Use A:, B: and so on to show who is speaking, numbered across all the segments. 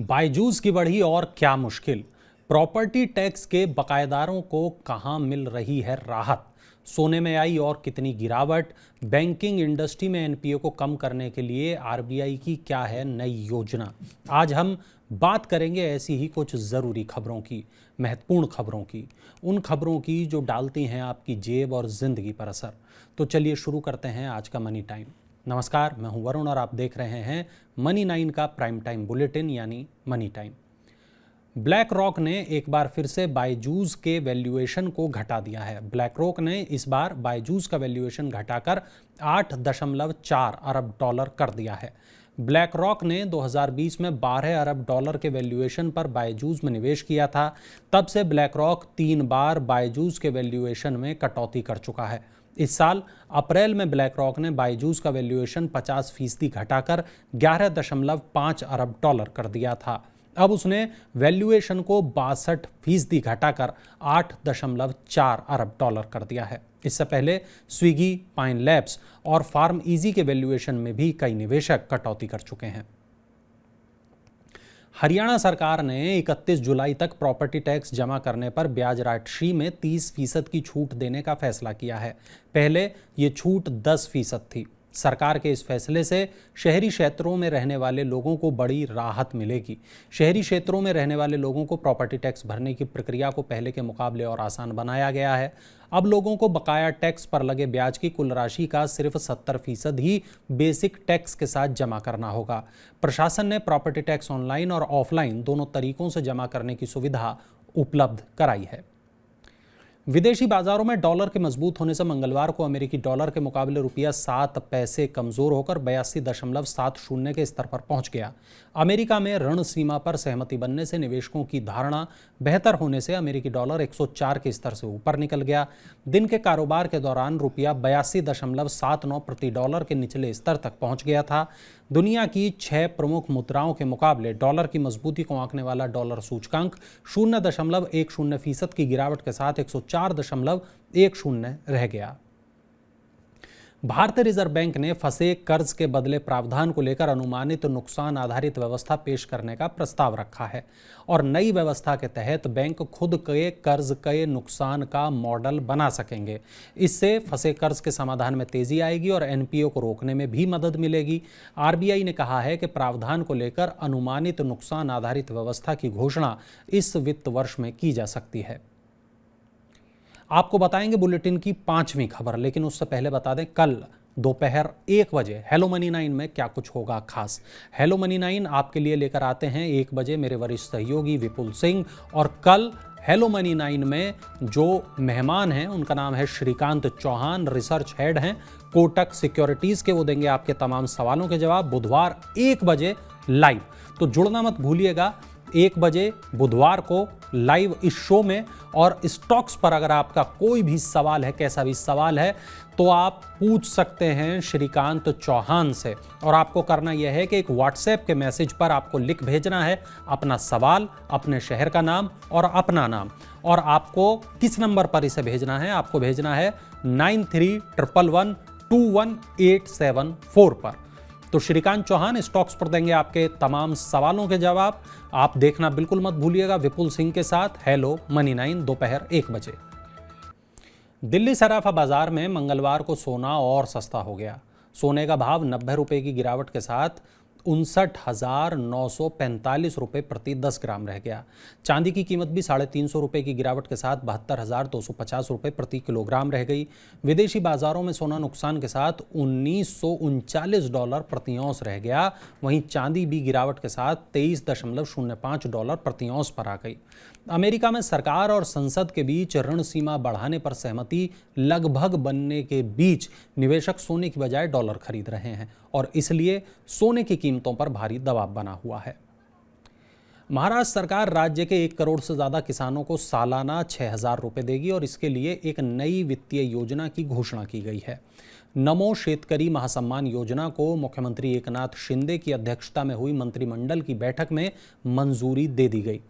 A: बायजूस की बढ़ी और क्या मुश्किल। प्रॉपर्टी टैक्स के बकायेदारों को कहां मिल रही है राहत। सोने में आई और कितनी गिरावट। बैंकिंग इंडस्ट्री में एनपीए को कम करने के लिए आरबीआई की क्या है नई योजना। आज हम बात करेंगे ऐसी ही कुछ ज़रूरी खबरों की, महत्वपूर्ण खबरों की, उन खबरों की जो डालती हैं आपकी जेब और ज़िंदगी पर असर। तो चलिए शुरू करते हैं आज का मनी टाइम। नमस्कार, मैं हूं वरुण और आप देख रहे हैं मनी 9 का प्राइम टाइम बुलेटिन यानी मनी टाइम। ब्लैक रॉक ने एक बार फिर से बायजूस के वैल्यूएशन को घटा दिया है। ब्लैक रॉक ने इस बार बायजूस का वैल्यूएशन घटाकर 8.4 अरब डॉलर कर दिया है। ब्लैक रॉक ने 2020 में 12 अरब डॉलर के वैल्यूएशन पर बायजूस में निवेश किया था। तब से ब्लैक रॉक 3 बार बायजूस के वैल्यूएशन में कटौती कर चुका है। इस साल अप्रैल में ब्लैक रॉक ने बायजूस का वैल्यूएशन 50% घटाकर 11.5 अरब डॉलर कर दिया था। अब उसने वैल्यूएशन को 62% घटाकर 8.4 अरब डॉलर कर दिया है। इससे पहले स्विगी, पाइन लैब्स और फार्म इजी के वैल्यूएशन में भी कई निवेशक कटौती कर चुके हैं। हरियाणा सरकार ने 31 जुलाई तक प्रॉपर्टी टैक्स जमा करने पर ब्याज राशि में 30% की छूट देने का फैसला किया है। पहले ये छूट 10% थी। सरकार के इस फैसले से शहरी क्षेत्रों में रहने वाले लोगों को बड़ी राहत मिलेगी। शहरी क्षेत्रों में रहने वाले लोगों को प्रॉपर्टी टैक्स भरने की प्रक्रिया को पहले के मुकाबले और आसान बनाया गया है। अब लोगों को बकाया टैक्स पर लगे ब्याज की कुल राशि का सिर्फ 70% ही बेसिक टैक्स के साथ जमा करना होगा। प्रशासन ने प्रॉपर्टी टैक्स ऑनलाइन और ऑफलाइन दोनों तरीकों से जमा करने की सुविधा उपलब्ध कराई है। विदेशी बाजारों में डॉलर के मजबूत होने से मंगलवार को अमेरिकी डॉलर के मुकाबले रुपया 7 पैसे कमजोर होकर 82.70 के स्तर पर पहुंच गया। अमेरिका में ऋण सीमा पर सहमति बनने से निवेशकों की धारणा बेहतर होने से अमेरिकी डॉलर 104 के स्तर से ऊपर निकल गया। दिन के कारोबार के दौरान रुपया 82.79 प्रति डॉलर के निचले स्तर तक पहुंच गया था। दुनिया की 6 प्रमुख मुद्राओं के मुकाबले डॉलर की मजबूती को आंकने वाला डॉलर सूचकांक 0.10% की गिरावट के साथ 104.10 रह गया। भारतीय रिजर्व बैंक ने फंसे कर्ज के बदले प्रावधान को लेकर अनुमानित नुकसान आधारित व्यवस्था पेश करने का प्रस्ताव रखा है और नई व्यवस्था के तहत बैंक खुद के कर्ज के नुकसान का मॉडल बना सकेंगे। इससे फंसे कर्ज के समाधान में तेजी आएगी और एनपीए को रोकने में भी मदद मिलेगी। आरबीआई ने कहा है कि प्रावधान को लेकर अनुमानित नुकसान आधारित व्यवस्था की घोषणा इस वित्त वर्ष में की जा सकती है। आपको बताएंगे बुलेटिन की 5वीं खबर, लेकिन उससे पहले बता दें कल दोपहर 1 बजे हेलो मनी 9 में क्या कुछ होगा खास। हेलो मनी 9 आपके लिए लेकर आते हैं 1 बजे मेरे वरिष्ठ सहयोगी विपुल सिंह, और कल हेलो मनी 9 में जो मेहमान हैं उनका नाम है श्रीकांत चौहान, रिसर्च हेड हैं कोटक सिक्योरिटीज के। वो देंगे आपके तमाम सवालों के जवाब बुधवार 1 बजे लाइव। तो जुड़ना मत भूलिएगा 1 बजे बुधवार को लाइव इस शो में। और स्टॉक्स पर अगर आपका कोई भी सवाल है, कैसा भी सवाल है, तो आप पूछ सकते हैं श्रीकांत चौहान से। और आपको करना यह है कि एक व्हाट्सएप के मैसेज पर आपको लिख भेजना है अपना सवाल, अपने शहर का नाम और अपना नाम। और आपको किस नंबर पर इसे भेजना है? आपको भेजना है 9311211874 पर। तो श्रीकांत चौहान स्टॉक्स पर देंगे आपके तमाम सवालों के जवाब। आप देखना बिल्कुल मत भूलिएगा विपुल सिंह के साथ हेलो मनी 9 दोपहर 1 बजे। दिल्ली सराफा बाजार में मंगलवार को सोना और सस्ता हो गया। सोने का भाव 90 रुपये की गिरावट के साथ 59,945 रुपये प्रति 10 ग्राम रह गया। चांदी की कीमत भी 350 रुपये की गिरावट के साथ 72,250 रुपये प्रति किलोग्राम रह गई। विदेशी बाजारों में सोना नुकसान के साथ $1939 प्रति औंस रह गया। वहीं चांदी भी गिरावट के साथ $23.05 प्रति औंस पर आ गई। अमेरिका में सरकार और संसद के बीच ऋण सीमा बढ़ाने पर सहमति लगभग बनने के बीच निवेशक सोने की बजाय डॉलर खरीद रहे हैं और इसलिए सोने की कीमतों पर भारी दबाव बना हुआ है। महाराष्ट्र सरकार राज्य के 1 करोड़ से ज्यादा किसानों को सालाना 6,000 रुपये देगी और इसके लिए एक नई वित्तीय योजना की घोषणा की गई है। नमो शेतकरी महासम्मान योजना को मुख्यमंत्री एकनाथ शिंदे की अध्यक्षता में हुई मंत्रिमंडल की बैठक में मंजूरी दे दी गई।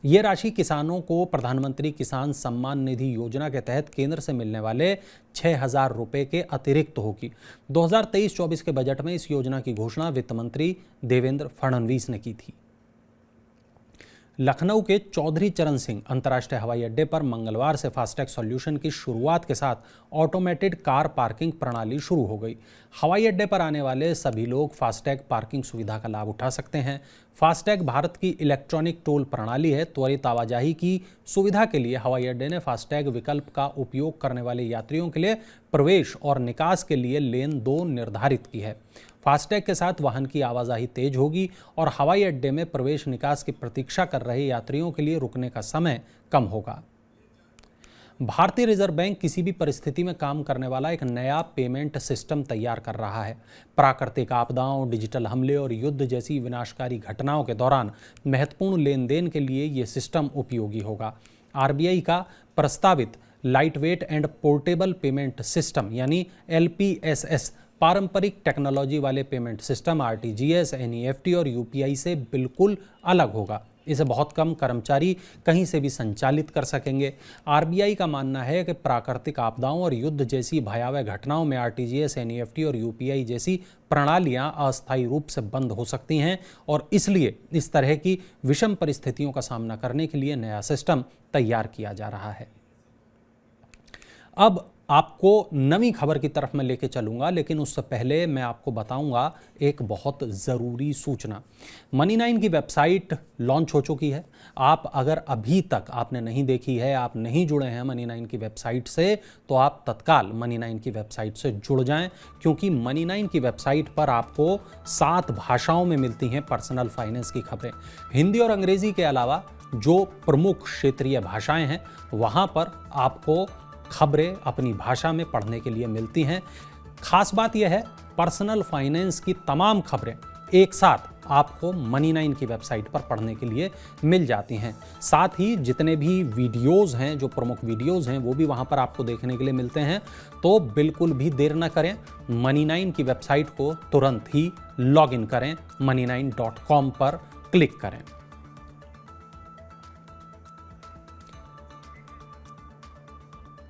A: ये राशि किसानों को प्रधानमंत्री किसान सम्मान निधि योजना के तहत केंद्र से मिलने वाले 6,000 रुपये के अतिरिक्त होगी। 2023-24 के बजट में इस योजना की घोषणा वित्त मंत्री देवेंद्र फडणवीस ने की थी। लखनऊ के चौधरी चरण सिंह अंतर्राष्ट्रीय हवाई अड्डे पर मंगलवार से फास्टैग सॉल्यूशन की शुरुआत के साथ ऑटोमेटेड कार पार्किंग प्रणाली शुरू हो गई। हवाई अड्डे पर आने वाले सभी लोग फास्टैग पार्किंग सुविधा का लाभ उठा सकते हैं। फास्टैग भारत की इलेक्ट्रॉनिक टोल प्रणाली है। त्वरित आवाजाही की सुविधा के लिए हवाई अड्डे ने फास्टैग विकल्प का उपयोग करने वाले यात्रियों के लिए प्रवेश और निकास के लिए लेन 2 निर्धारित की है। फास्टैग के साथ वाहन की आवाजाही तेज होगी और हवाई अड्डे में प्रवेश निकास की प्रतीक्षा कर रहे यात्रियों के लिए रुकने का समय कम होगा। भारतीय रिजर्व बैंक किसी भी परिस्थिति में काम करने वाला एक नया पेमेंट सिस्टम तैयार कर रहा है। प्राकृतिक आपदाओं, डिजिटल हमले और युद्ध जैसी विनाशकारी घटनाओं के दौरान महत्वपूर्ण लेन देन के लिए ये सिस्टम उपयोगी होगा। आरबीआई का प्रस्तावित lightweight and portable payment system यानी LPSS पारंपरिक टेक्नोलॉजी वाले पेमेंट सिस्टम RTGS, NEFT और UPI से बिल्कुल अलग होगा। इसे बहुत कम कर्मचारी कहीं से भी संचालित कर सकेंगे। आरबीआई का मानना है कि प्राकृतिक आपदाओं और युद्ध जैसी भयावह घटनाओं में RTGS, NEFT और UPI जैसी प्रणालियां अस्थायी रूप से बंद हो सकती हैं और इसलिए इस तरह की विषम परिस्थितियों का सामना करने के लिए नया सिस्टम तैयार किया जा रहा है। अब आपको नवी खबर की तरफ मैं लेके चलूंगा, लेकिन उससे पहले मैं आपको बताऊंगा एक बहुत ज़रूरी सूचना। मनी9 की वेबसाइट लॉन्च हो चुकी है। आप अगर अभी तक आपने नहीं देखी है, आप नहीं जुड़े हैं मनी9 की वेबसाइट से, तो आप तत्काल मनी9 की वेबसाइट से जुड़ जाएं, क्योंकि मनी9 की वेबसाइट पर आपको 7 भाषाओं में मिलती हैं पर्सनल फाइनेंस की खबरें। हिंदी और अंग्रेजी के अलावा जो प्रमुख क्षेत्रीय भाषाएं हैं वहां पर आपको खबरें अपनी भाषा में पढ़ने के लिए मिलती हैं। खास बात यह है, पर्सनल फाइनेंस की तमाम खबरें एक साथ आपको मनी9 की वेबसाइट पर पढ़ने के लिए मिल जाती हैं। साथ ही जितने भी वीडियोस हैं, जो प्रमुख वीडियोस हैं, वो भी वहां पर आपको देखने के लिए मिलते हैं। तो बिल्कुल भी देर न करें, मनी9 की वेबसाइट को तुरंत ही लॉग इन करें, money9.com पर क्लिक करें।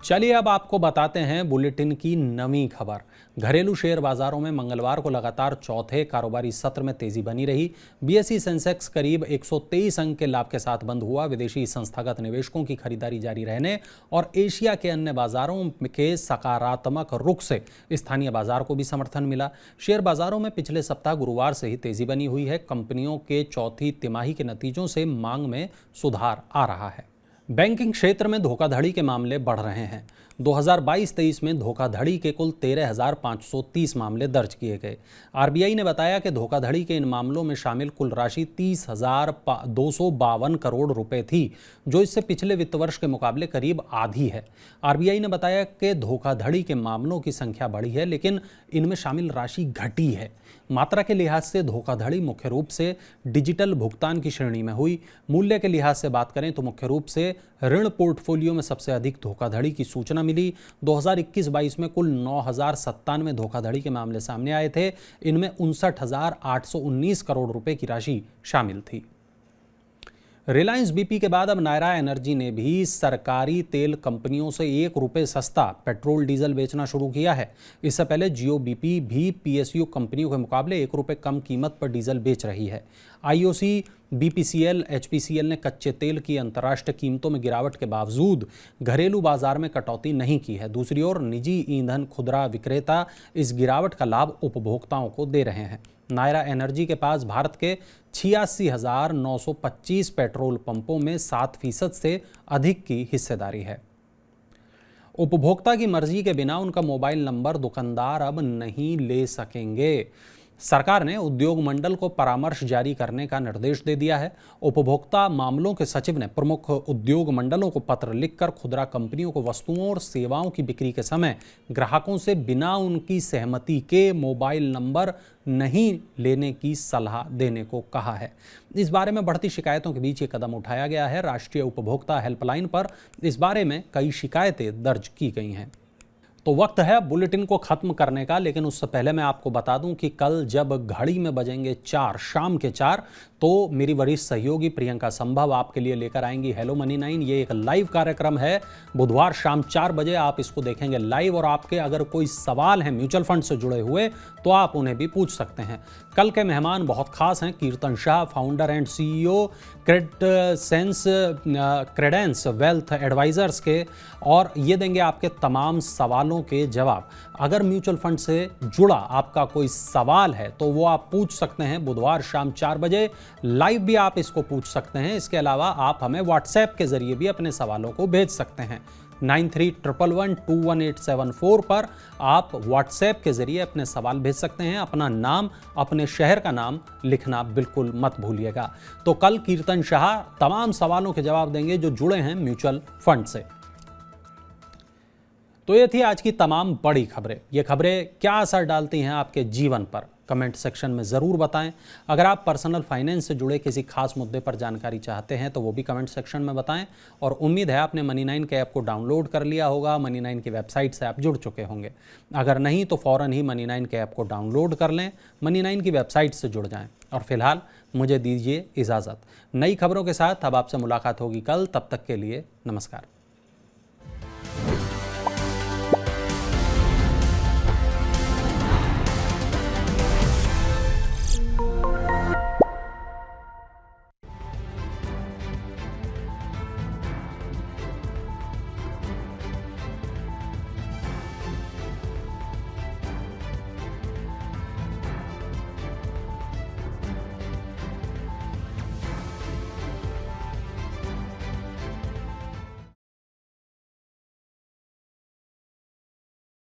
A: चलिए अब आपको बताते हैं बुलेटिन की नवी खबर। घरेलू शेयर बाजारों में मंगलवार को लगातार चौथे कारोबारी सत्र में तेजी बनी रही। BSE सेंसेक्स करीब 123 अंक के लाभ के साथ बंद हुआ। विदेशी संस्थागत निवेशकों की खरीदारी जारी रहने और एशिया के अन्य बाजारों के सकारात्मक रुख से स्थानीय बाजार को भी समर्थन मिला। शेयर बाजारों में पिछले सप्ताह गुरुवार से ही तेजी बनी हुई है। कंपनियों के चौथी तिमाही के नतीजों से मांग में सुधार आ रहा है। बैंकिंग क्षेत्र में धोखाधड़ी के मामले बढ़ रहे हैं। 2022-23 में धोखाधड़ी के कुल 13,530 मामले दर्ज किए गए। आरबीआई ने बताया कि धोखाधड़ी के इन मामलों में शामिल कुल राशि 30,252 करोड़ रुपए थी, जो इससे पिछले वित्त वर्ष के मुकाबले करीब आधी है। आरबीआई ने बताया कि धोखाधड़ी के मामलों की संख्या बढ़ी है, लेकिन इनमें शामिल राशि घटी है। मात्रा के लिहाज से धोखाधड़ी मुख्य रूप से डिजिटल भुगतान की श्रेणी में हुई। मूल्य के लिहाज से बात करें तो मुख्य रूप से ऋण पोर्टफोलियो में सबसे अधिक धोखाधड़ी की सूचना मिली। 2021-22 में कुल 9,097 धोखाधड़ी के मामले सामने आए थे। इनमें 59,819 करोड़ रुपए की राशि शामिल थी। रिलायंस BP के बाद अब नायरा एनर्जी ने भी सरकारी तेल कंपनियों से 1 रुपये सस्ता पेट्रोल डीजल बेचना शुरू किया है। इससे पहले Jio BP भी PSU कंपनियों के मुकाबले 1 रुपये कम कीमत पर डीजल बेच रही है। IOC, BPCL, HPCL ने कच्चे तेल की अंतर्राष्ट्रीय कीमतों में गिरावट के बावजूद घरेलू बाजार में कटौती नहीं की है। दूसरी ओर निजी ईंधन खुदरा विक्रेता इस गिरावट का लाभ उपभोक्ताओं को दे रहे हैं। नायरा एनर्जी के पास भारत के 86,925 पेट्रोल पंपों में 7% से अधिक की हिस्सेदारी है। उपभोक्ता की मर्जी के बिना उनका मोबाइल नंबर दुकानदार अब नहीं ले सकेंगे। सरकार ने उद्योग मंडल को परामर्श जारी करने का निर्देश दे दिया है। उपभोक्ता मामलों के सचिव ने प्रमुख उद्योग मंडलों को पत्र लिखकर खुदरा कंपनियों को वस्तुओं और सेवाओं की बिक्री के समय ग्राहकों से बिना उनकी सहमति के मोबाइल नंबर नहीं लेने की सलाह देने को कहा है। इस बारे में बढ़ती शिकायतों के बीच ये कदम उठाया गया है। राष्ट्रीय उपभोक्ता हेल्पलाइन पर इस बारे में कई शिकायतें दर्ज की गई हैं। तो वक्त है बुलेटिन को ख़त्म करने का, लेकिन उससे पहले मैं आपको बता दूं कि कल जब घड़ी में बजेंगे 4 शाम के 4, तो मेरी वरिष्ठ सहयोगी प्रियंका संभव आपके लिए लेकर आएंगी हेलो मनी 9। ये एक लाइव कार्यक्रम है, बुधवार शाम 4 बजे आप इसको देखेंगे लाइव। और आपके अगर कोई सवाल है म्यूचुअल फंड से जुड़े हुए तो आप उन्हें भी पूछ सकते हैं। कल के मेहमान बहुत खास हैं, Kirtan Shah, founder and CEO Credence Wealth Advisors के, और ये देंगे आपके तमाम सवालों के जवाब। अगर म्यूचुअल फंड से जुड़ा आपका कोई सवाल है तो वो आप पूछ सकते हैं बुधवार शाम 4 बजे लाइव भी आप इसको पूछ सकते हैं। इसके अलावा आप हमें व्हाट्सएप के जरिए भी अपने सवालों को भेज सकते हैं। 9311121874 पर आप व्हाट्सएप के जरिए अपने सवाल भेज सकते हैं। अपना नाम, अपने शहर का नाम लिखना बिल्कुल मत भूलिएगा। तो कल कीर्तन शाह तमाम सवालों के जवाब देंगे जो जुड़े हैं म्यूचुअल फंड से। तो ये थी आज की तमाम बड़ी खबरें। ये खबरें क्या असर डालती हैं आपके जीवन पर, कमेंट सेक्शन में ज़रूर बताएं। अगर आप पर्सनल फाइनेंस से जुड़े किसी खास मुद्दे पर जानकारी चाहते हैं तो वो भी कमेंट सेक्शन में बताएं। और उम्मीद है आपने मनी 9 के ऐप को डाउनलोड कर लिया होगा, मनी 9 की वेबसाइट से आप जुड़ चुके होंगे। अगर नहीं तो फ़ौरन ही मनी 9 के ऐप को डाउनलोड कर लें, मनी 9 की वेबसाइट से जुड़ जाएँ। और फिलहाल मुझे दीजिए इजाज़त। नई खबरों के साथ अब आपसे मुलाकात होगी कल, तब तक के लिए नमस्कार।